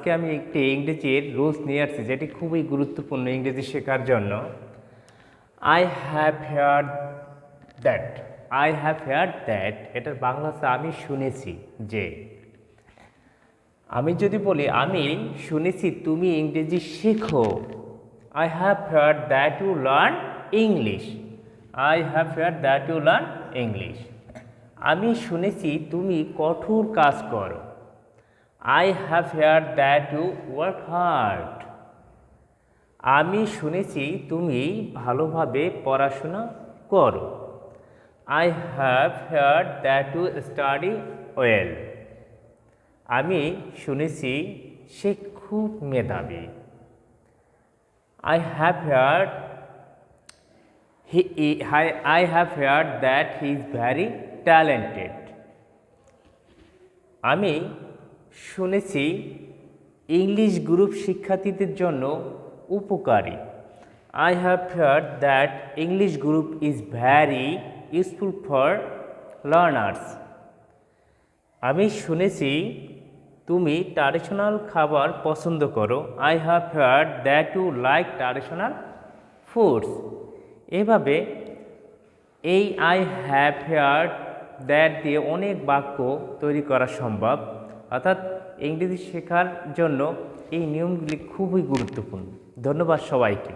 আজকে আমি একটি ইংরেজির রুলস নিয়ে আসছি যেটি খুবই গুরুত্বপূর্ণ ইংরেজি শেখার জন্য। I have heard that. I have heard that এটার বাংলা হচ্ছে আমি শুনেছি যে। আমি যদি বলি আমি শুনেছি তুমি ইংরেজি শেখো, I have heard that you learn English. I have heard that you learn English. আমি শুনেছি তুমি কঠোর কাজ করো, I have heard that you work hard. আমি শুনেছি তুমি ভালোভাবে পড়াশোনা করো, I have heard that you study well. আমি শুনেছি সে খুব মেধাবী, I have heard I have heard that he is very talented. আমি শুনেছি ইংলিশ গ্রুপ শিক্ষার্থীদের জন্য উপকারী, I have heard that English group is very useful for learners. আমি শুনেছি তুমি ট্র্যাডিশনাল খাবার পছন্দ করো, I have heard that you like traditional foods. এভাবে এই আই হ্যাভ হার্ড দ্যাট দিয়ে অনেক বাক্য তৈরি করা সম্ভব। অর্থাৎ ইংরেজি শেখার জন্য এই নিয়মগুলি খুবই গুরুত্বপূর্ণ। ধন্যবাদ সবাইকে।